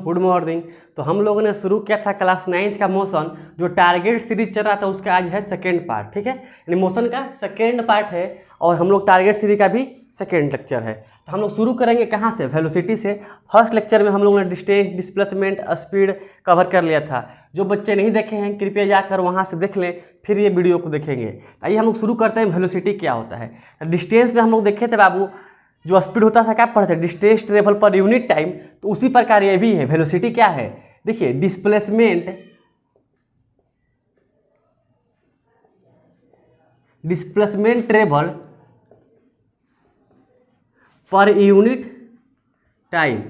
Good morning. तो हम लोगों ने शुरू किया था क्लास 9th का मोशन, जो टारगेट सीरीज चल रहा था उसका आज है सेकेंड पार्ट। ठीक है, यानी मोशन का सेकेंड पार्ट है और हम लोग टारगेट सीरीज का भी सेकेंड लेक्चर है। तो हम लोग शुरू करेंगे कहाँ से? वेलोसिटी से। फर्स्ट लेक्चर में हम लोगों ने डिस्टेंस, डिस्प्लेसमेंट, स्पीड कवर कर लिया था। जो बच्चे नहीं देखे हैं कृपया जाकर वहाँ से देख लें, फिर ये वीडियो को देखेंगे। आइए हम लोग शुरू करते हैं वेलोसिटी क्या होता है। डिस्टेंस में हम लोग देखे थे बाबू, जो स्पीड होता था क्या पढ़ते हैं? Distance travel per unit time. तो उसी प्रकार ये भी है। वेलोसिटी क्या है? देखिए, displacement travel per unit time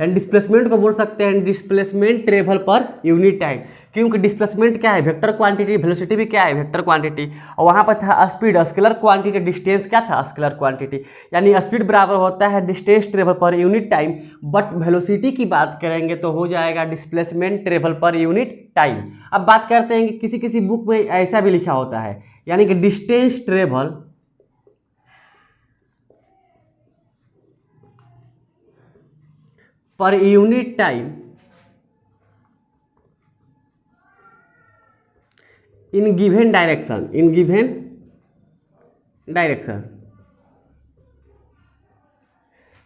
यानी डिस्प्लेसमेंट को बोल सकते हैं displacement travel per unit time, क्योंकि डिस्प्लेसमेंट क्या है? Vector quantity. वेलोसिटी भी क्या है? Vector quantity. और वहाँ पर था स्पीड, स्केलर क्वांटिटी। डिस्टेंस क्या था? Scalar quantity. यानी स्पीड बराबर होता है distance travel per unit time, but velocity की बात करेंगे तो हो जाएगा displacement travel per unit time. अब बात करते हैं कि किसी किसी बुक में ऐसा भी लिखा होता है, यानी कि distance travel per unit time in given direction.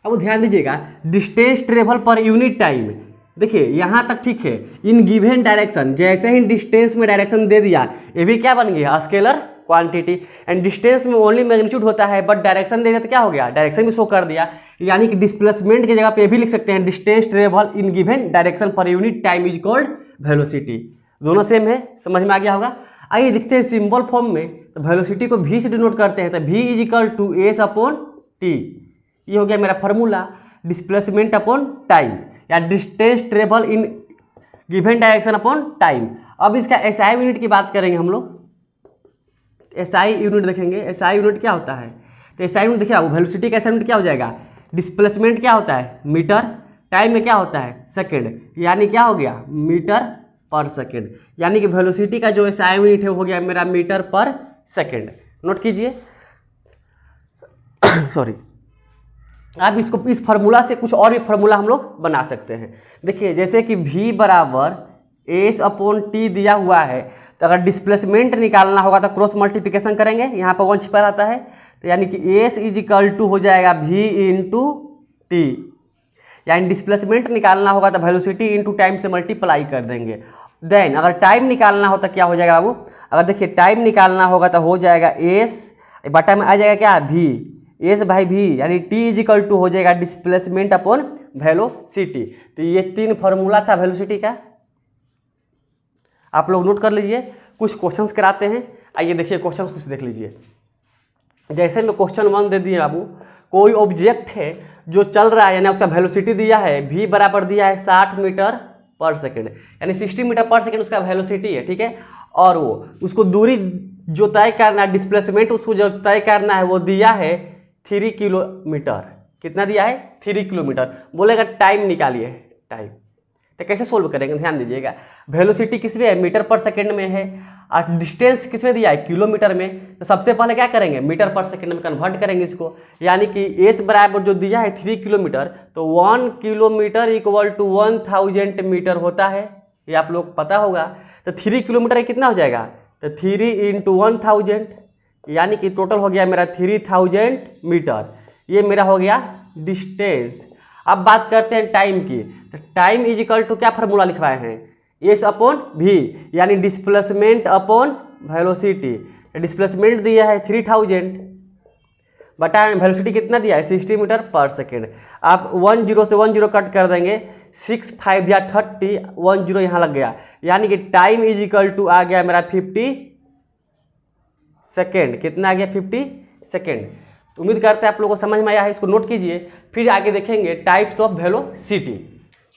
अब ध्यान दीजिएगा, distance travel per unit time, देखिए यहाँ तक ठीक है। इन गिवन डायरेक्शन, जैसे ही डिस्टेंस में डायरेक्शन दे दिया, ये भी क्या बन गया? Scalar quantity. एंड डिस्टेंस में ओनली मैग्नीट्यूड होता है, बट डायरेक्शन दे दिया तो क्या हो गया? डायरेक्शन भी शो कर दिया। यानी कि डिस्प्लेसमेंट की जगह पे भी लिख सकते हैं distance travel in given direction per unit time is called velocity. दोनों सेम है, समझ में आ गया होगा। आइए देखते हैं सिंबल फॉर्म में। तो वेलोसिटी को v से डिनोट करते हैं, तो v is equal to S upon T. ये हो गया मेरा फॉर्मूला। डिस्प्लेसमेंट अपॉन टाइम या distance travel in given direction upon time. अब इसका एसआई यूनिट की बात करेंगे हम लोग। एसआई यूनिट देखेंगे, एसआई यूनिट क्या होता है? तो एसआई यूनिट देखिए, वेलोसिटी का एसआई यूनिट क्या हो जाएगा? डिस्प्लेसमेंट क्या होता है? मीटर। टाइम में क्या होता है? सेकेंड। यानी क्या हो गया? मीटर पर सेकेंड। यानी कि वेलोसिटी का जो एसआई यूनिट है हो गया मेरा मीटर पर सेकेंड। नोट कीजिए सॉरी। आप इसको इस फार्मूला से कुछ और भी फार्मूला हम लोग बना सकते हैं। देखिए, जैसे कि v बराबर एस अपॉन टी दिया हुआ है, तो अगर डिस्प्लेसमेंट निकालना होगा तो क्रॉस मल्टीप्लिकेशन करेंगे। यहाँ पर 1 छिपा रहता है, तो यानी कि एस इज इक्वल टू हो जाएगा v इंटू टी। यानी डिस्प्लेसमेंट निकालना होगा तो वेलोसिटी इंटू टाइम से मल्टीप्लाई कर देंगे। देन अगर टाइम निकालना हो तो क्या हो जाएगा बाबू? अगर देखिए टाइम निकालना होगा तो हो जाएगा एस बटा में आ जाएगा क्या? v, एस बाई v, यानी टी इज इक्वल टू हो जाएगा डिस्प्लेसमेंट अपॉन वेलोसिटी। तो ये 3 फार्मूला था वेलोसिटी का, आप लोग नोट कर लीजिए। कुछ क्वेश्चंस कराते हैं, आइए देखिए क्वेश्चंस कुछ देख लीजिए। जैसे मैं क्वेश्चन 1 दे दिए बाबू, कोई ऑब्जेक्ट है जो चल रहा है, यानी उसका वेलोसिटी दिया है, v बराबर दिया है 60 मीटर पर सेकेंड, यानी 60 मीटर पर सेकेंड उसका वेलोसिटी है। ठीक है, और वो उसको दूरी जो तय करना है, डिस्प्लेसमेंट उसको जो तय करना है वो दिया है 3 किलोमीटर। कितना दिया है? 3 किलोमीटर। बोलेगा टाइम निकालिए टाइम, तो कैसे सोल्व करेंगे? ध्यान दीजिएगा, वेलोसिटी किस में है? मीटर पर सेकेंड में है, और डिस्टेंस किस में दिया है? किलोमीटर में। तो सबसे पहले क्या करेंगे? मीटर पर सेकेंड में कन्वर्ट करेंगे इसको। यानी कि एस बराबर जो दिया है 3 किलोमीटर, तो 1 किलोमीटर इक्वल टू 1000 मीटर होता है, ये आप लोग पता होगा। तो 3 किलोमीटर कितना हो जाएगा? तो 3 इंटू 1000, यानी कि टोटल हो गया मेरा 3000 मीटर। ये मेरा हो गया डिस्टेंस। अब बात करते हैं टाइम की। तो टाइम इज इक्वल टू क्या फार्मूला लिखवाए हैं? एस अपॉन v, यानी डिस्प्लेसमेंट अपॉन वेलोसिटी। डिस्प्लेसमेंट दिया है 3000 बटा वेलोसिटी कितना दिया है? 60 मीटर पर सेकेंड। आप 10 से 10 कट कर देंगे, 6 5 या 30, 10 यहाँ लग गया, यानी कि टाइम इज इक्वल टू आ गया मेरा 50 सेकेंड। कितना आ गया? 50 सेकेंड। तो उम्मीद करते हैं आप लोगों को समझ में आया है, इसको नोट कीजिए। फिर आगे देखेंगे टाइप्स ऑफ वेलोसिटी।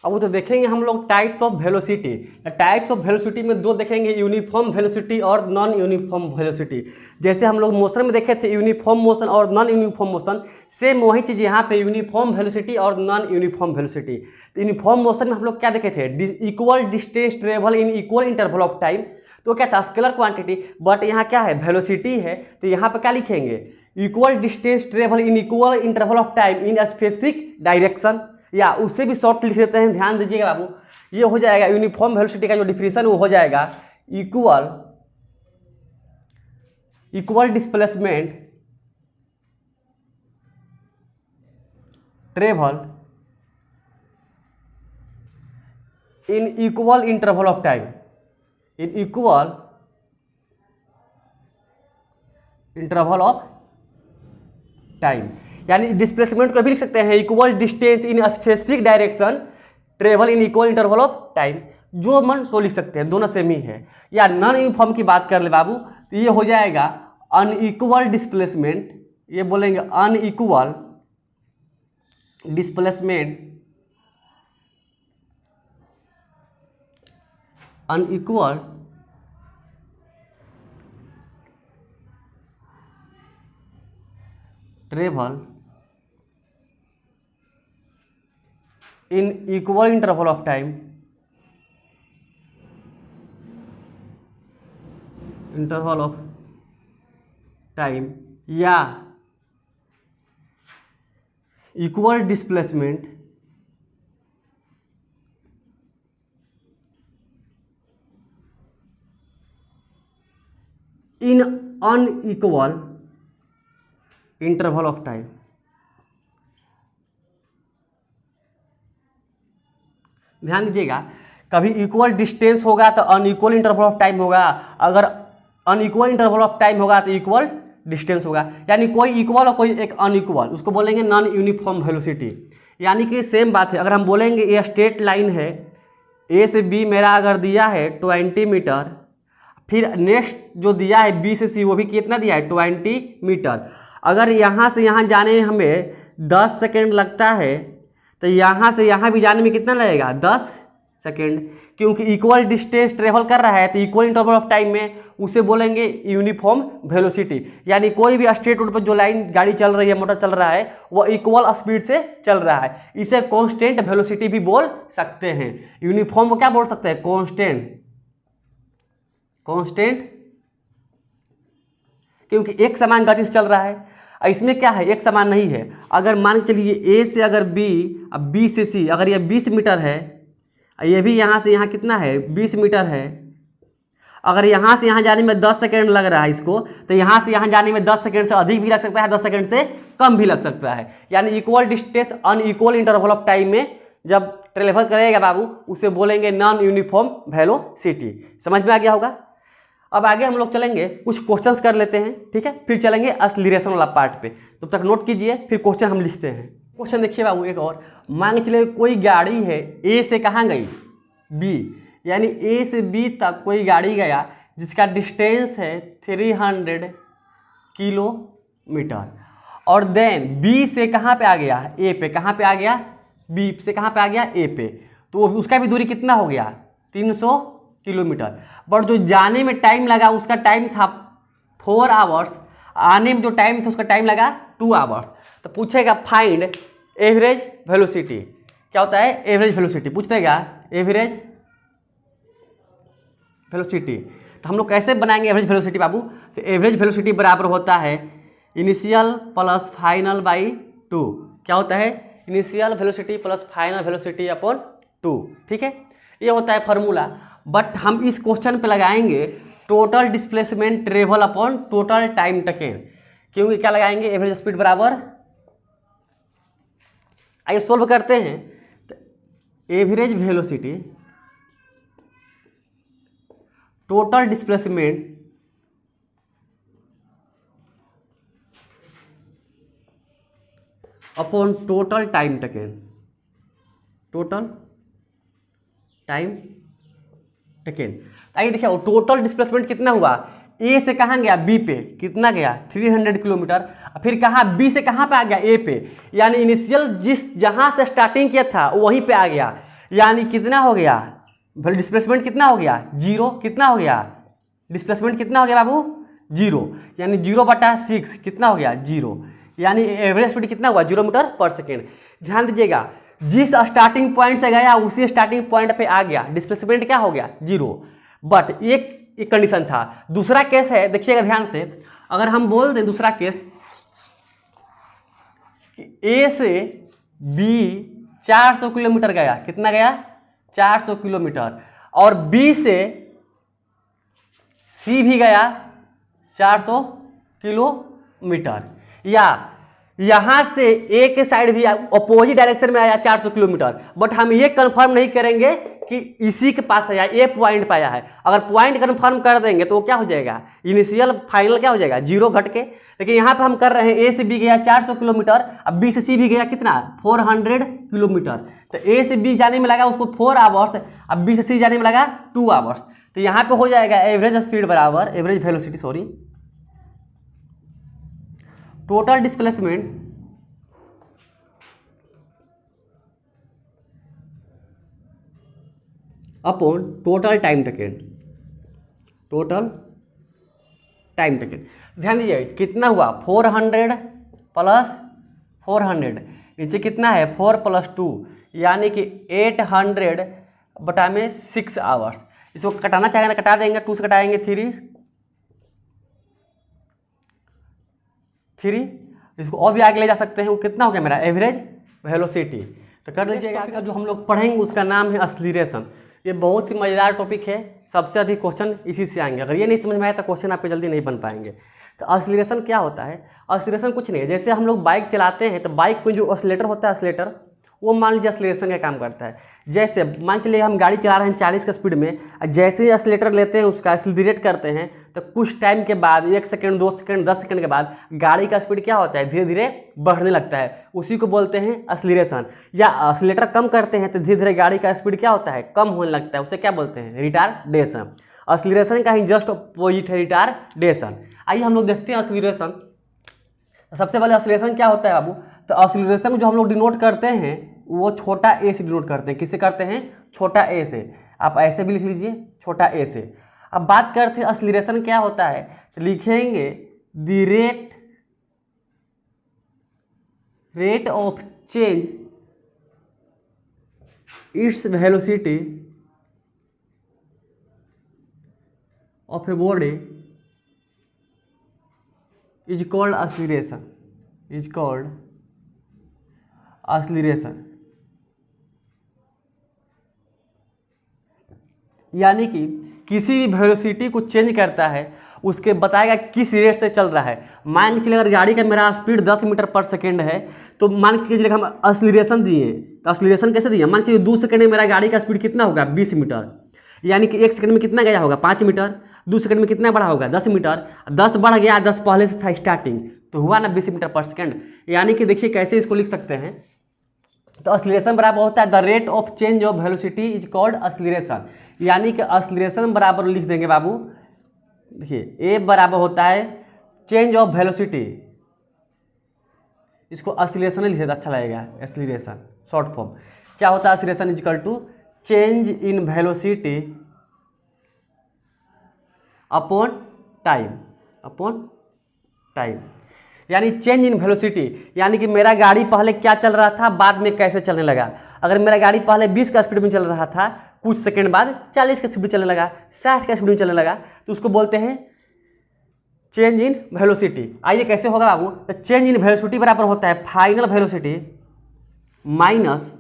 अब तो देखेंगे हम लोग types of velocity. Types of velocity में 2 देखेंगे, यूनिफॉर्म वेलोसिटी और नॉन यूनिफॉर्म वेलोसिटी। जैसे हम लोग मोशन में देखे थे यूनिफॉर्म मोशन और नॉन यूनिफॉर्म मोशन, सेम वही चीज़ यहाँ पे यूनिफॉर्म वेलोसिटी और नॉन यूनिफॉर्म वेलोसिटी। तो यूनिफॉर्म मोशन में हम लोग क्या देखे थे? Equal distance travel in equal interval of time. तो क्या था? स्केलर क्वांटिटी, बट यहाँ क्या है? वेलोसिटी है। तो यहाँ पर क्या लिखेंगे? Equal distance travel in equal interval of time in specific direction. या उससे भी शॉर्ट लिख देते हैं, ध्यान दीजिएगा बाबू, ये हो जाएगा यूनिफॉर्म वेलोसिटी का जो डिफिनेशन वो हो जाएगा equal displacement travel in equal interval of time, in equal interval of time. यानी डिस्प्लेसमेंट को भी लिख सकते हैं equal distance in specific direction travel in equal interval of time, जो मन सो लिख सकते हैं, दोनों सेम ही है। या नॉन यूनिफॉर्म की बात कर ले बाबू तो ये हो जाएगा अनइक्वल डिस्प्लेसमेंट, ये बोलेंगे unequal displacement, unequal travel in equal interval of time, interval of time, या equal displacement in unequal interval of time. ध्यान दीजिएगा, कभी इक्वल डिस्टेंस होगा तो अनइक्वल इंटरवल ऑफ टाइम होगा, अगर अनइक्वल इंटरवल ऑफ टाइम होगा तो इक्वल डिस्टेंस होगा। यानी कोई इक्वल और कोई एक अनइक्वल, उसको बोलेंगे नॉन यूनिफॉर्म वेलोसिटी। यानी कि सेम बात है, अगर हम बोलेंगे ये स्ट्रेट लाइन है, ए से बी मेरा अगर दिया है 20 मीटर, फिर नेक्स्ट जो दिया है बी से सी वो भी कितना दिया है 20 मीटर, अगर यहाँ से यहाँ जाने में हमें 10 सेकेंड लगता है तो यहाँ से यहाँ भी जाने में कितना लगेगा 10 सेकेंड, क्योंकि इक्वल डिस्टेंस ट्रेवल कर रहा है तो इक्वल इंटरवल ऑफ टाइम में उसे बोलेंगे यूनिफॉर्म वेलोसिटी। यानी कोई भी स्ट्रेट रोड पर जो लाइन गाड़ी चल रही है, मोटर चल रहा है, वो इक्वल स्पीड से चल रहा है, इसे कांस्टेंट वेलोसिटी भी बोल सकते हैं। यूनिफॉर्म को क्या बोल सकते हैं कांस्टेंट, कांस्टेंट, क्योंकि एक समान गति से चल रहा है। इसमें क्या है एक समान नहीं है, अगर मान के चलिए ए से अगर बी, अब बी से सी अगर ये 20 मीटर है, ये भी यहाँ से यहाँ कितना है 20 मीटर है, अगर यहाँ से यहाँ जाने में 10 सेकेंड लग रहा है इसको, तो यहाँ से यहाँ जाने में 10 सेकेंड से अधिक भी लग सकता है, 10 सेकेंड से कम भी लग सकता है। यानी equal distance unequal interval of time में जब ट्रेवल करेगा बाबू उसे बोलेंगे नॉन यूनिफॉर्म वेलोसिटी। समझ में आ गया होगा। अब आगे हम लोग चलेंगे, कुछ क्वेश्चंस कर लेते हैं, ठीक है, फिर चलेंगे एक्सीलरेशन वाला पार्ट पे। तब तक नोट कीजिए, फिर क्वेश्चन हम लिखते हैं। क्वेश्चन देखिए बाबू एक और, मान के चलिए कोई गाड़ी है ए से कहाँ गई बी, यानी ए से बी तक कोई गाड़ी गया जिसका डिस्टेंस है 300 किलोमीटर, और देन बी से कहाँ पे आ गया ए पे, कहाँ पे आ गया बी से कहाँ पे आ गया ए पे, तो उसका भी दूरी कितना हो गया 300 किलोमीटर। बट जो जाने में टाइम लगा उसका टाइम था 4 आवर्स, आने में जो टाइम था उसका टाइम लगा 2 आवर्स। तो पूछेगा फाइंड एवरेज वेलोसिटी, क्या होता है एवरेज वेलोसिटी पूछ देगा, एवरेज वेलोसिटी। तो हम लोग कैसे बनाएंगे एवरेज वेलोसिटी बाबू, तो एवरेज वेलोसिटी बराबर होता है इनिशियल प्लस फाइनल बाई 2। क्या होता है initial velocity plus final velocity upon 2, ठीक है, ये होता है फार्मूला। बट हम इस क्वेश्चन पे लगाएंगे total displacement travel upon total time taken, क्योंकि क्या लगाएंगे एवरेज स्पीड बराबर, आइए सोल्व करते हैं। तो average velocity total displacement upon total time taken, total time taken. आइए देखिए टोटल डिस्प्लेसमेंट कितना हुआ, ए से कहाँ गया बी पे, कितना गया 300 किलोमीटर, फिर कहाँ बी से कहाँ पे आ गया ए पे, यानी इनिशियल जहाँ से स्टार्टिंग किया था वहीं पे आ गया, यानी कितना हो गया डिस्प्लेसमेंट कितना हो गया 0, कितना हो गया डिस्प्लेसमेंट कितना हो गया बाबू 0, यानी 0/6 कितना हो गया 0, यानी एवरेज स्पीड कितना हुआ 0 मीटर पर सेकेंड। ध्यान दीजिएगा जिस स्टार्टिंग पॉइंट से गया उसी स्टार्टिंग पॉइंट पे आ गया, डिस्प्लेसमेंट क्या हो गया 0। बट एक कंडीशन था। दूसरा केस है, देखिएगा ध्यान से, अगर हम बोल दें दूसरा केस ए से बी 400 किलोमीटर गया। कितना गया? 400 किलोमीटर। और बी से सी भी गया 400 किलोमीटर। या यहां से ए के साइड भी अपोजिट डायरेक्शन में आया 400 किलोमीटर, बट हम ये कंफर्म नहीं करेंगे कि इसी के पास आया, ए पॉइंट पे आया है। अगर पॉइंट कंफर्म कर देंगे तो वो क्या हो जाएगा, इनिशियल फाइनल क्या हो जाएगा, 0 घट के। लेकिन यहाँ पे हम कर रहे हैं ए से बी गया 400 किलोमीटर, अब बी से सी भी गया कितना, 400 किलोमीटर। तो ए से बी जाने में लगा उसको 4 आवर्स, अब बी से सी जाने में लगा 2 आवर्स। तो यहाँ पे हो जाएगा एवरेज स्पीड बराबर average velocity sorry total displacement upon total time taken. Total time taken ध्यान दीजिए कितना हुआ, 400 प्लस 400, नीचे कितना है 4 प्लस 2 यानी कि 800 बटा में 6 आवर्स। इसको कटाना चाहेंगे तो कटा देंगे, 2 से कटाएंगे 3, इसको और भी आगे ले जा सकते हैं। वो कितना हो गया मेरा एवरेज वेलोसिटी। तो कर लीजिएगा। जो हम लोग पढ़ेंगे उसका नाम है एक्सीलरेशन। ये बहुत ही मज़ेदार टॉपिक है, सबसे अधिक क्वेश्चन इसी से आएंगे। अगर ये नहीं समझ में आया तो क्वेश्चन आपके जल्दी नहीं बन पाएंगे। तो एक्सीलरेशन क्या होता है? एक्सीलरेशन कुछ नहीं है, जैसे हम लोग बाइक चलाते हैं तो बाइक में जो ऑसिलेटर होता है, ऑसिलेटर वो मान लीजिए एक्सीलरेशन का काम करता है। जैसे मान चलिए हम गाड़ी चला रहे हैं 40 का स्पीड में, जैसे ही एक्सीलरेटर लेते हैं उसका एक्सीलरेट करते हैं तो कुछ टाइम के बाद 1 सेकंड 2 सेकंड 10 सेकंड के बाद गाड़ी का स्पीड क्या होता है, धीरे धीरे बढ़ने लगता है। उसी को बोलते हैं एक्सीलरेशन। या एक्सीलरेटर कम करते हैं तो धीरे धीरे गाड़ी का स्पीड क्या होता है, कम होने लगता है। उसे क्या बोलते हैं, रिटार्डेशन। एक्सीलरेशन का ही जस्ट अपोजिट है रिटार्डेशन। आइए हम लोग देखते हैं एक्सीलरेशन। सबसे पहले एक्सीलरेशन क्या होता है बाबू? तो एक्सीलरेशन जो हम लोग डिनोट करते हैं वो छोटा ए से डिनोट करते हैं। किससे करते हैं? छोटा ए से। आप ऐसे भी लिख लीजिए छोटा ए से। अब बात करते हैं एक्सीलरेशन क्या होता है, तो लिखेंगे the rate of change its velocity of a body is called acceleration, is called acceleration. यानी कि किसी भी वेलोसिटी को चेंज करता है, उसके बताएगा किस रेट से चल रहा है। मान के चलिए अगर गाड़ी का मेरा स्पीड 10 मीटर पर सेकेंड है तो मान के चलिए हम एक्सीलरेशन दिए, तो एक्सीलरेशन कैसे दिए, मान के चलिए 2 सेकंड में मेरा गाड़ी का स्पीड कितना होगा 20 मीटर, यानी कि 1 सेकंड में कितना गया होगा 5 मीटर, 2 सेकंड में कितना बढ़ा होगा 10 मीटर, 10 बढ़ गया, 10 पहले से था स्टार्टिंग, तो हुआ ना 20 मीटर पर सेकेंड। यानी कि देखिए कैसे इसको लिख सकते हैं, तो एक्सीलरेशन बराबर होता है the rate of change of velocity is called acceleration. यानी कि एक्सीलरेशन बराबर लिख देंगे बाबू, देखिए ए बराबर होता है चेंज ऑफ वेलोसिटी, इसको एक्सीलरेशन लिखे तो अच्छा लगेगा, एक्सीलरेशन शॉर्ट फॉर्म। क्या होता है acceleration is equal to change in velocity upon time, upon time. यानी चेंज इन वेलोसिटी, यानी कि मेरा गाड़ी पहले क्या चल रहा था, बाद में कैसे चलने लगा। अगर मेरा गाड़ी पहले 20 का स्पीड में चल रहा था, कुछ सेकंड बाद 40 का स्पीड चलने लगा, 60 का स्पीड में चलने लगा, तो उसको बोलते हैं चेंज इन वेलोसिटी। आइए कैसे होगा बाबू, तो चेंज इन वेलोसिटी बराबर होता है final velocity minus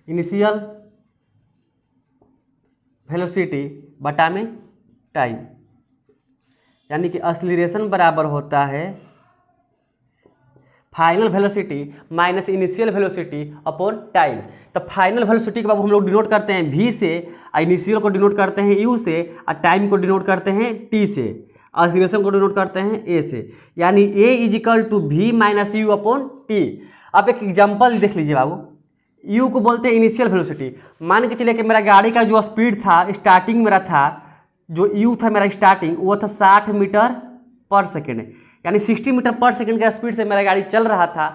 initial velocity बटा में टाइम। यानी कि एक्सीलरेशन बराबर होता है final velocity minus initial velocity upon time. तो फाइनल वेलोसिटी के बाद हम लोग डिनोट करते हैं v से, इनिशियल को डिनोट करते हैं u से, और टाइम को डिनोट करते हैं t से, एक्सीलरेशन को डिनोट करते हैं a से। यानी a is equal to v minus U upon T. अब एक एग्जाम्पल देख लीजिए बाबू, u को बोलते हैं इनिशियल वेलोसिटी। मान के चलिए कि मेरा गाड़ी का जो स्पीड था स्टार्टिंग मेरा था, जो u था मेरा स्टार्टिंग वो था 60 मीटर पर सेकेंड, यानी 60 मीटर पर सेकेंड के स्पीड से मेरा गाड़ी चल रहा था।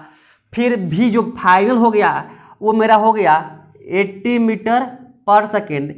फिर भी जो फाइनल हो गया वो मेरा हो गया 80 मीटर पर सेकेंड,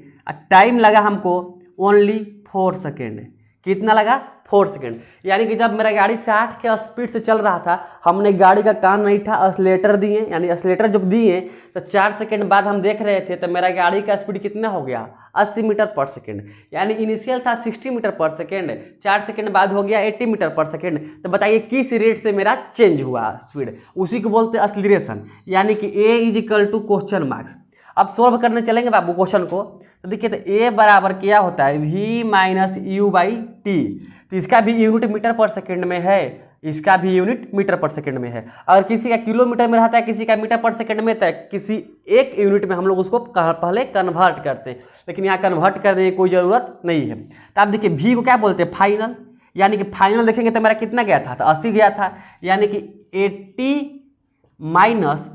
टाइम लगा हमको ओनली 4 सेकेंड। कितना लगा 4 सेकेंड। यानी कि जब मेरा गाड़ी 60 के स्पीड से चल रहा था, हमने गाड़ी का कान नहीं था, एक्सीलरेटर दिए, यानी एक्सीलरेटर जब दिए तो 4 सेकेंड बाद हम देख रहे थे तो मेरा गाड़ी का स्पीड कितना हो गया 80 मीटर पर सेकेंड। यानी इनिशियल था 60 मीटर पर सेकेंड, 4 सेकेंड बाद हो गया 80 मीटर पर सेकेंड। तो बताइए किस रेट से मेरा चेंज हुआ स्पीड, उसी को बोलते हैं एक्सीलरेशन। यानी कि A is equal to question marks. अब सॉल्व करने चलेंगे बाबू क्वेश्चन को, तो देखिए तो ए बराबर क्या होता है v minus U by T. तो इसका भी यूनिट मीटर पर सेकेंड में है, इसका भी यूनिट मीटर पर सेकेंड में है। अगर किसी का किलोमीटर में रहता है, किसी का मीटर पर सेकेंड में, तो किसी एक यूनिट में हम लोग उसको पहले कन्वर्ट करते हैं, लेकिन यहाँ कन्वर्ट करने की कोई ज़रूरत नहीं है। तो आप देखिए v को क्या बोलते हैं फाइनल, यानी कि फाइनल देखेंगे तो मेरा कितना गया था, तो 80 गया था। यानी कि 80 माइनस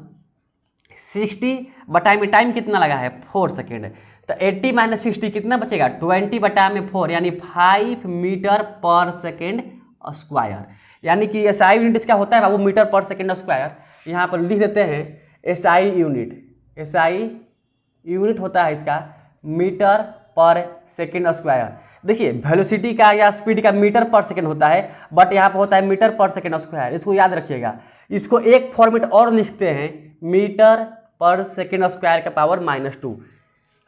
60 बटा में टाइम कितना लगा है 4 सेकेंड। तो 80 माइनस 60 कितना बचेगा 20 बटा में 4, यानी 5 मीटर पर सेकेंड स्क्वायर। यानी कि एसआई यूनिट इसका होता है बाबू मीटर पर सेकेंड स्क्वायर। यहाँ पर लिख देते हैं एसआई यूनिट, एसआई यूनिट होता है इसका मीटर पर सेकेंड स्क्वायर। देखिए वेलोसिटी का या स्पीड का मीटर पर सेकेंड होता है, बट यहाँ पर होता है मीटर पर सेकेंड स्क्वायर, इसको याद रखिएगा। इसको एक फॉर्मेट और लिखते हैं मीटर पर सेकेंड स्क्वायर का पावर -2।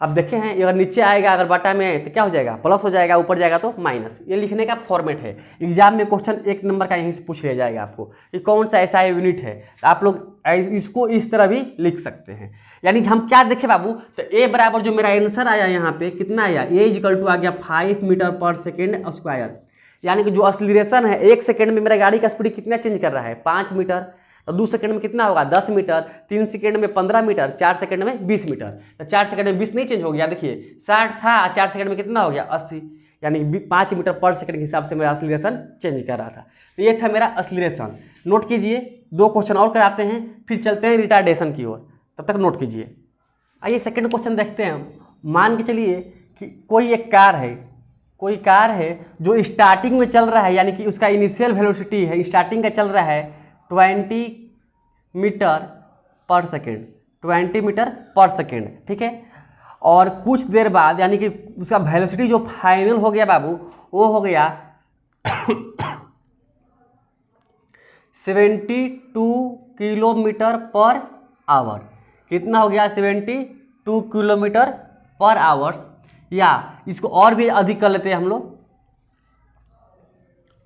अब देखे हैं अगर नीचे आएगा अगर बटा में तो क्या हो जाएगा प्लस हो जाएगा, ऊपर जाएगा तो माइनस। ये लिखने का फॉर्मेट है। एग्जाम में क्वेश्चन 1 नंबर का यहीं से पूछ लिया जाएगा आपको कि कौन सा ऐसा यूनिट है, तो आप लोग इसको इस तरह भी लिख सकते हैं। यानी कि हम क्या देखें बाबू, तो ए बराबर जो मेरा आंसर आया यहाँ पे कितना आया, ए इक्वल टू आ गया 5 मीटर पर सेकेंड स्क्वायर। यानी कि जो एक्सीलरेशन है 1 सेकेंड में मेरा गाड़ी का स्पीड कितना चेंज कर रहा है 5 मीटर, तो 2 सेकंड में कितना होगा 10 मीटर, 3 सेकंड में 15 मीटर, 4 सेकंड में 20 मीटर। तो 4 सेकंड में 20 नहीं चेंज हो गया, देखिए 60 था, 4 सेकंड में कितना हो गया 80, यानी 5 मीटर पर सेकंड के हिसाब से मेरा एक्सीलरेशन चेंज कर रहा था। तो ये था मेरा एक्सीलरेशन। नोट कीजिए, 2 क्वेश्चन और कराते हैं फिर चलते हैं रिटार्डेशन की ओर, तब तक नोट कीजिए। आइए सेकंड क्वेश्चन देखते हैं। मान के चलिए कि कोई एक कार है, कोई कार है जो स्टार्टिंग में चल रहा है, यानी कि उसका इनिशियल वेलोसिटी है स्टार्टिंग का चल रहा है 20 मीटर पर सेकेंड, 20 मीटर पर सेकेंड, ठीक है। और कुछ देर बाद यानी कि उसका वेलोसिटी जो फाइनल हो गया बाबू वो हो गया 72 किलोमीटर पर आवर। कितना हो गया 72 किलोमीटर पर आवर्स, या इसको और भी अधिक कर लेते हैं हम लोग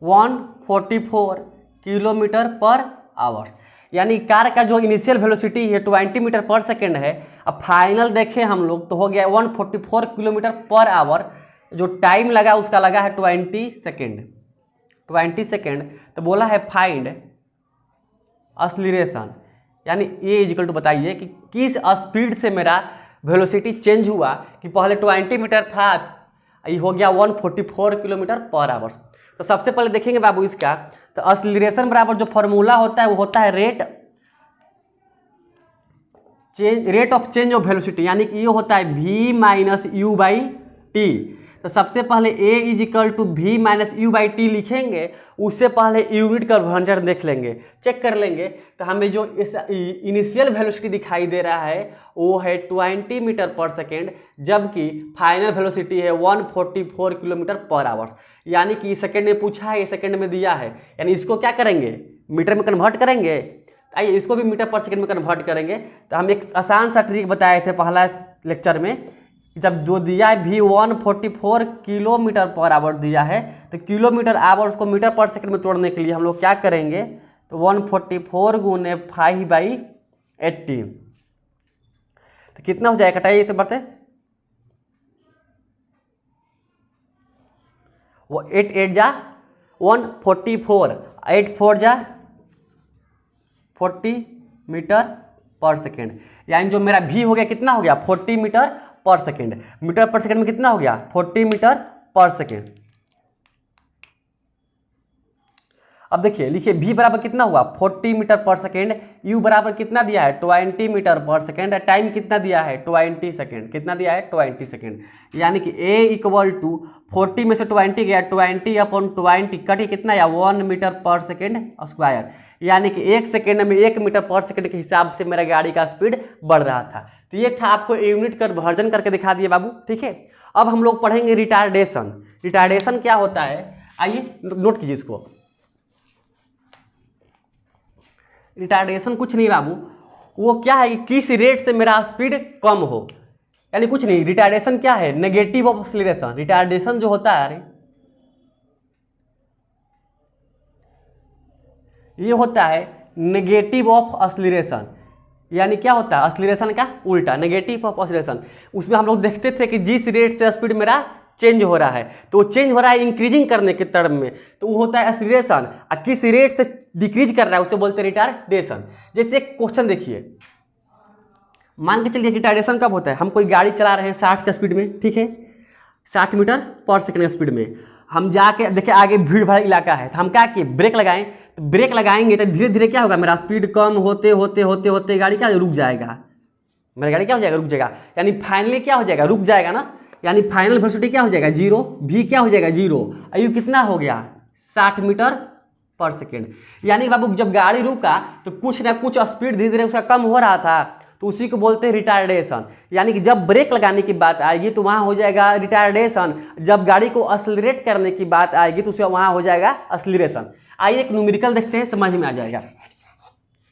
144 किलोमीटर पर आवर्स। यानी कार का जो इनिशियल वेलोसिटी है 20 मीटर पर सेकेंड है, अब फाइनल देखें हम लोग तो हो गया 144 किलोमीटर पर आवर। जो टाइम लगा उसका लगा है 20 सेकेंड, 20 सेकेंड। तो बोला है फाइंड एक्सीलरेशन, यानी ए इक्वल टू बताइए कि किस स्पीड से मेरा वेलोसिटी चेंज हुआ, कि पहले 20 मीटर था ये हो गया 144 किलोमीटर पर आवर। तो सबसे पहले देखेंगे बाबू इसका, तो एक्सीलरेशन बराबर जो फॉर्मूला होता है वो होता है rate of change of velocity, यानी कि ये होता है v minus U by T. तो सबसे पहले a is equal to v minus U by T लिखेंगे, उससे पहले यूनिट कन्वर्जन देख लेंगे, चेक कर लेंगे। तो हमें जो इस इनिशियल वेलोसिटी दिखाई दे रहा है वो है 20 मीटर पर सेकेंड, जबकि फाइनल वेलोसिटी है 144 किलोमीटर पर आवर। यानी कि सेकेंड में पूछा है, सेकेंड में दिया है, यानी इसको क्या करेंगे मीटर में कन्वर्ट करेंगे। आइए इसको भी मीटर पर सेकेंड में कन्वर्ट करेंगे। तो हम एक आसान सा ट्रिक बताए थे पहला लेक्चर में, जब जो दिया है v 144 किलोमीटर पर आवर दिया है, तो किलोमीटर आवर्स को मीटर पर सेकंड में तोड़ने के लिए हम लोग क्या करेंगे, तो 144 गुने 5/80, तो कितना हो जाएगा कटाइए तो बढ़ते वो 8 8 जा 144, 8 4 जा 40 मीटर पर सेकेंड। यानी जो मेरा v हो गया कितना हो गया 40 मीटर पर सेकेंड। मीटर पर सेकेंड में कितना हो गया 40 मीटर पर सेकेंड। अब देखिए लिखिए v बराबर कितना हुआ 40 मीटर पर सेकेंड, u बराबर कितना दिया है 20 मीटर पर सेकेंड, टाइम कितना दिया है 20 सेकेंड, कितना दिया है 20 सेकेंड। यानी कि a इक्वल टू 40 में से 20 गया 20/20 कट कितना आया 1 मीटर पर सेकेंड स्क्वायर। यानी कि 1 सेकेंड में 1 मीटर पर सेकेंड के हिसाब से मेरा गाड़ी का स्पीड बढ़ रहा था। तो ये था आपको यूनिट कन्वर्जन करके दिखा दिया बाबू, ठीक है। अब हम लोग पढ़ेंगे रिटार्डेशन। रिटार्डेशन क्या होता है, आइए नोट कीजिए इसको। रिटार्डेशन कुछ नहीं बाबू, वो क्या है कि किस रेट से मेरा स्पीड कम हो, यानी कुछ नहीं। रिटार्डेशन क्या है? Negative of acceleration. रिटार्डेशन जो होता है ये होता है नेगेटिव ऑफ एक्सीलरेशन, यानी क्या होता है? एक्सीलरेशन का उल्टा, नेगेटिव ऑफ एक्सीलरेशन। उसमें हम लोग देखते थे कि जिस रेट से स्पीड मेरा चेंज हो रहा है, तो चेंज हो रहा है इंक्रीजिंग करने के टर्म में, तो वो होता है एक्सीलरेशन। और किस रेट से डिक्रीज कर रहा है उसे बोलते हैं रिटार्डेशन। जैसे एक क्वेश्चन देखिए, मान के चलिए रिटार्डेशन कब होता है? हम कोई गाड़ी चला रहे हैं 60 की स्पीड में, ठीक है, 60 मीटर पर सेकंड की स्पीड में। हम जाके देखे आगे भीड़ भाड़ इलाका है, तो हम क्या किए? ब्रेक लगाएं। तो ब्रेक लगाएंगे तो धीरे धीरे क्या होगा? मेरा स्पीड कम होते होते होते होते गाड़ी क्या रुक जाएगा, मेरा गाड़ी क्या हो जाएगा? रुक जाएगा। यानी फाइनली क्या हो जाएगा? रुक जाएगा ना। यानी फाइनल वेलोसिटी क्या हो जाएगा? 0। भी क्या हो जाएगा? 0। आयु कितना हो गया? 60 मीटर पर सेकेंड। यानी बाबू जब गाड़ी रुका तो कुछ ना कुछ स्पीड धीरे धीरे उसका कम हो रहा था, तो उसी को बोलते हैं रिटार्डेशन। यानी कि जब ब्रेक लगाने की बात आएगी तो वहाँ हो जाएगा रिटार्डेशन, जब गाड़ी को एक्सेलरेट करने की बात आएगी तो उसे वहाँ हो जाएगा एक्सीलरेशन। आइए एक न्यूमेरिकल देखते हैं, समझ में आ जाएगा।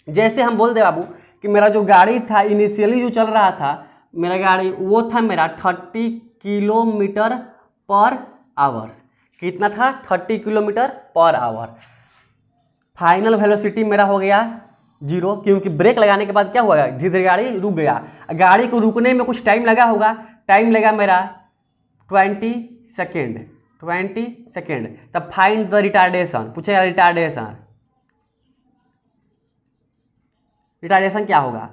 जैसे हम बोल दे बाबू कि मेरा जो गाड़ी था इनिशियली जो चल रहा था मेरा गाड़ी, वो था मेरा 30 किलोमीटर पर आवर। कितना था? 30 kilometre per hour. Final velocity मेरा हो गया 0, क्योंकि ब्रेक लगाने के बाद क्या हुआ? धीरे धीरे गाड़ी रुक गया। गाड़ी को रुकने में कुछ टाइम लगा होगा, टाइम लगा मेरा 20 सेकेंड। 20 सेकेंड। तब फाइंड द रिटार्डेशन, पूछेगा रिटार्डेशन। रिटार्डेशन क्या होगा?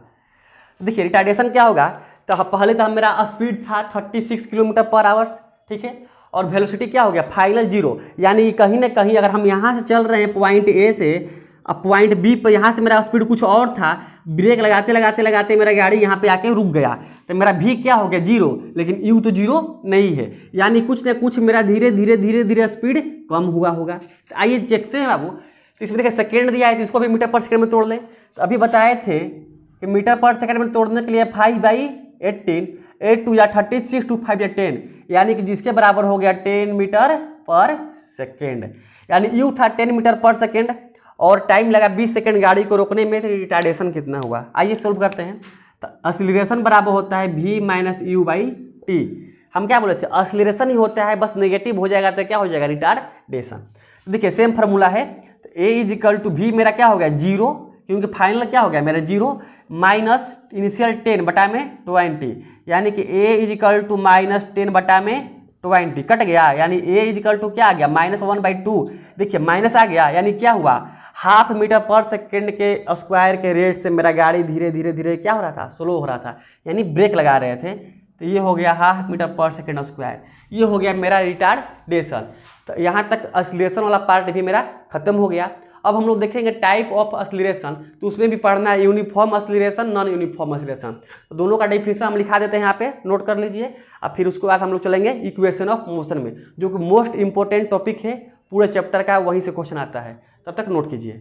देखिए रिटार्डेशन क्या होगा, तो पहले तो मेरा स्पीड था 36 किलोमीटर पर आवर्स, ठीक है, और वेलोसिटी क्या हो गया? फाइनल 0। यानी कहीं ना कहीं अगर हम यहाँ से चल रहे हैं पॉइंट ए से, अब पॉइंट बी पर यहाँ से मेरा स्पीड कुछ और था, ब्रेक लगाते लगाते लगाते मेरा गाड़ी यहाँ पे आके रुक गया, तो मेरा भी क्या हो गया? 0। लेकिन यू तो 0 नहीं है, यानी कुछ ना कुछ मेरा धीरे धीरे धीरे धीरे स्पीड कम हुआ होगा। तो आइए देखते हैं बाबू। तो इसमें देखिए सेकेंड दिया है, तो इसको भी मीटर पर सेकेंड में तोड़ लें। तो अभी बताए थे कि मीटर पर सेकेंड में तोड़ने के लिए 5/18, 8 2 या 36 2 5 या 10, यानी कि जिसके बराबर हो गया 10 मीटर पर सेकेंड। यानी यू था 10 मीटर पर सेकेंड और टाइम लगा 20 सेकेंड गाड़ी को रोकने में, तो रिटार्डेशन कितना हुआ? आइए सोल्व करते हैं। तो एक्सीलरेशन बराबर होता है v - u/t। हम क्या बोले थे? एक्सीलरेशन ही होता है, बस नेगेटिव हो जाएगा तो क्या हो जाएगा? रिटार्डेशन। देखिए सेम फार्मूला है। तो a = v मेरा क्या हो गया? 0, क्योंकि फाइनल क्या हो गया मेरा? 0 माइनस इनिशियल 10 बटा में 20, यानी कि a = -10/20 कट गया, यानी a = क्या आ गया? -1/2। देखिए माइनस आ गया, यानी क्या हुआ? हाफ मीटर पर सेकेंड के स्क्वायर के रेट से मेरा गाड़ी धीरे धीरे धीरे क्या हो रहा था? स्लो हो रहा था, यानी ब्रेक लगा रहे थे। तो ये हो गया हाफ मीटर पर सेकेंड स्क्वायर, ये हो गया मेरा रिटार्डेशन। तो यहाँ तक एक्सीलरेशन वाला पार्ट भी मेरा खत्म हो गया। अब हम लोग देखेंगे टाइप ऑफ एक्सीलरेशन, तो उसमें भी पढ़ना है uniform acceleration, non uniform acceleration. तो दोनों का डेफिनेशन हम लिखा देते हैं यहाँ पे, नोट कर लीजिए। और फिर उसके बाद हम लोग चलेंगे इक्वेशन ऑफ मोशन में, जो कि मोस्ट इंपॉर्टेंट टॉपिक है पूरे चैप्टर का, वहीं से क्वेश्चन आता है, तब तक नोट कीजिए।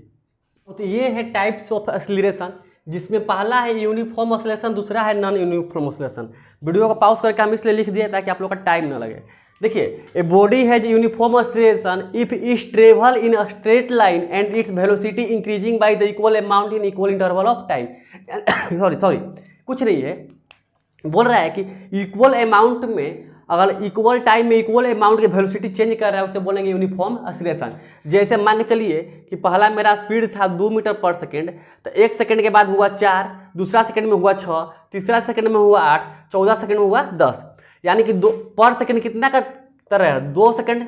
तो ये है टाइप्स ऑफ एक्सीलरेशन, जिसमें पहला है यूनिफॉर्म एक्सीलरेशन, दूसरा है नॉन यूनिफॉर्म एक्सीलरेशन। वीडियो को पॉज करके हम इसलिए लिख दिए ताकि आप लोग का टाइम ना लगे। देखिए a body has uniform acceleration if it travel in a straight line and its velocity increasing by the equal amount in equal interval of time. Sorry कुछ नहीं है, बोल रहा है कि इक्वल अमाउंट में, अगर इक्वल टाइम में इक्वल अमाउंट की वेलोसिटी चेंज कर रहा है उसे बोलेंगे यूनिफॉर्म एक्सीलरेशन। जैसे मान के चलिए कि पहला मेरा स्पीड था 2 मीटर पर सेकेंड, तो 1 सेकेंड के बाद हुआ 4, दूसरा सेकेंड में हुआ 6, तीसरा सेकेंड में हुआ 8, 14 सेकेंड में हुआ 10, यानी कि 2 पर सेकेंड कितना का तरह है? 2 सेकेंड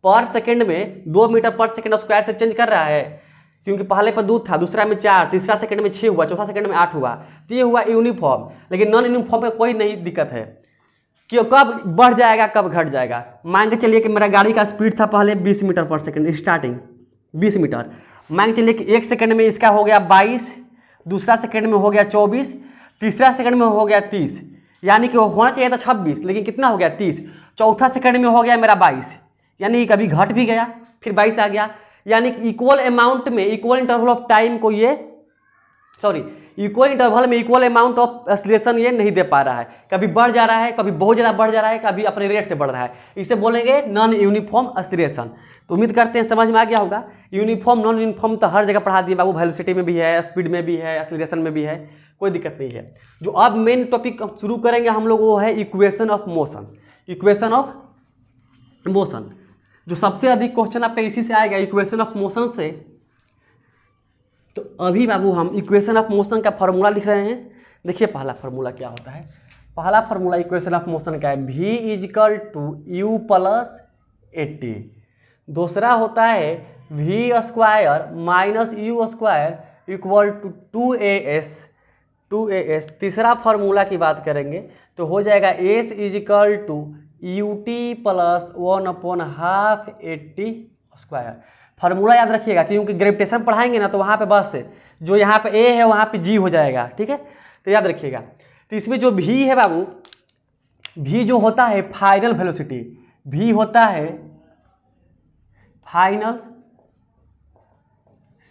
पर सेकेंड में 2 मीटर पर सेकेंड स्क्वायर से चेंज कर रहा है, क्योंकि पहले पर 2 था, दूसरा में 4, तीसरा सेकंड में 6 हुआ, चौथा सेकंड में 8 हुआ, तो ये हुआ यूनिफॉर्म। लेकिन नॉन यूनिफॉर्म में कोई नहीं दिक्कत है कि कब बढ़ जाएगा कब घट जाएगा। मान के चलिए कि मेरा गाड़ी का स्पीड था पहले 20 मीटर पर सेकंड, स्टार्टिंग 20 मीटर। मान के चलिए कि 1 सेकंड में इसका हो गया 22, दूसरा सेकंड में हो गया 24, तीसरा सेकंड में हो गया 30, यानी कि वो होना चाहिए था 26, लेकिन कितना हो गया 30। चौथा सेकंड में हो गया मेरा 22, यानी कभी घट भी गया फिर 22 आ गया, यानी कि इक्वल अमाउंट में इक्वल इंटरवल ऑफ टाइम को ये इक्वल इंटरवल में इक्वल अमाउंट ऑफ एक्सीलरेशन ये नहीं दे पा रहा है, कभी बढ़ जा रहा है, कभी बहुत ज़्यादा बढ़ जा रहा है, कभी अपने रेट से बढ़ रहा है, इसे बोलेंगे नॉन यूनिफॉर्म एक्सीलरेशन। तो उम्मीद करते हैं समझ में आ गया होगा। यूनिफॉर्म नॉन यूनिफॉर्म तो हर जगह पढ़ा दिए बाबू, वेलोसिटी में भी है, स्पीड में भी है, एक्सीलरेशन में भी है, कोई दिक्कत नहीं है। जो अब मेन टॉपिक शुरू करेंगे हम लोग वो है equation of motion. Equation of motion जो सबसे अधिक क्वेश्चन आपका इसी से आएगा, इक्वेशन ऑफ मोशन से। तो अभी बाबू हम इक्वेशन ऑफ मोशन का फॉर्मूला लिख रहे हैं। देखिए पहला फॉर्मूला क्या होता है। पहला फॉर्मूला इक्वेशन ऑफ मोशन का है v is equal to U plus 80। दूसरा होता है v square minus U square equal to 2as। तीसरा फार्मूला की बात करेंगे तो हो जाएगा s is equal to U T plus 1/2 80 square. Formula याद रखिएगा क्योंकि ग्रेविटेशन पढ़ाएंगे ना तो वहाँ पे बस से जो यहाँ पे a है वहाँ पे g हो जाएगा, ठीक है, तो याद रखिएगा। तो इसमें जो v है बाबू, v जो होता है फाइनल वेलोसिटी, v होता है फाइनल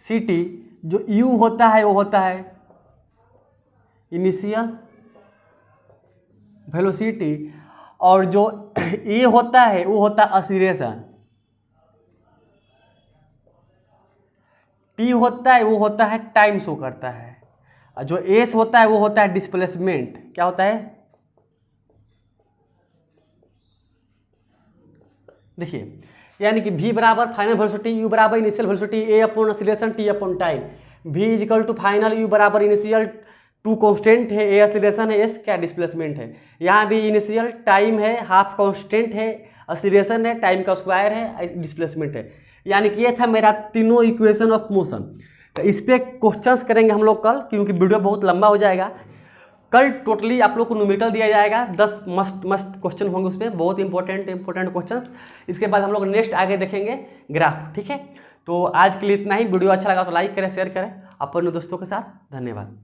सिटी, जो u होता है वो होता है इनिशियल वेलोसिटी, और जो a होता है वो होता है एक्सीलरेशन, t होता है वो होता है टाइम शो करता है, और जो s होता है वो होता है डिस्प्लेसमेंट। क्या होता है देखिए, यानी कि v बराबर फाइनल वेलोसिटी, u बराबर initial velocity, a upon acceleration, t upon time. v is equal to final, u बराबर इनिशियल, टू कांस्टेंट है, a एक्सीलरेशन है, s क्या डिस्प्लेसमेंट है। यहाँ भी इनिशियल टाइम है, हाफ कांस्टेंट है, एक्सीलरेशन है, टाइम का स्क्वायर है, डिस्प्लेसमेंट है। यानी कि ये था मेरा तीनों इक्वेशन ऑफ मोशन। तो इस पर क्वेश्चंस करेंगे हम लोग कल, क्योंकि वीडियो बहुत लंबा हो जाएगा। कल टोटली आप लोग को न्यूमेरिकल दिया जाएगा, 10 मस्त क्वेश्चन होंगे उसमें, बहुत इंपॉर्टेंट क्वेश्चंस। इसके बाद हम लोग नेक्स्ट आगे देखेंगे ग्राफ, ठीक है। तो आज के लिए इतना ही। वीडियो अच्छा लगा तो लाइक करें, शेयर करें अपने दोस्तों के साथ। धन्यवाद।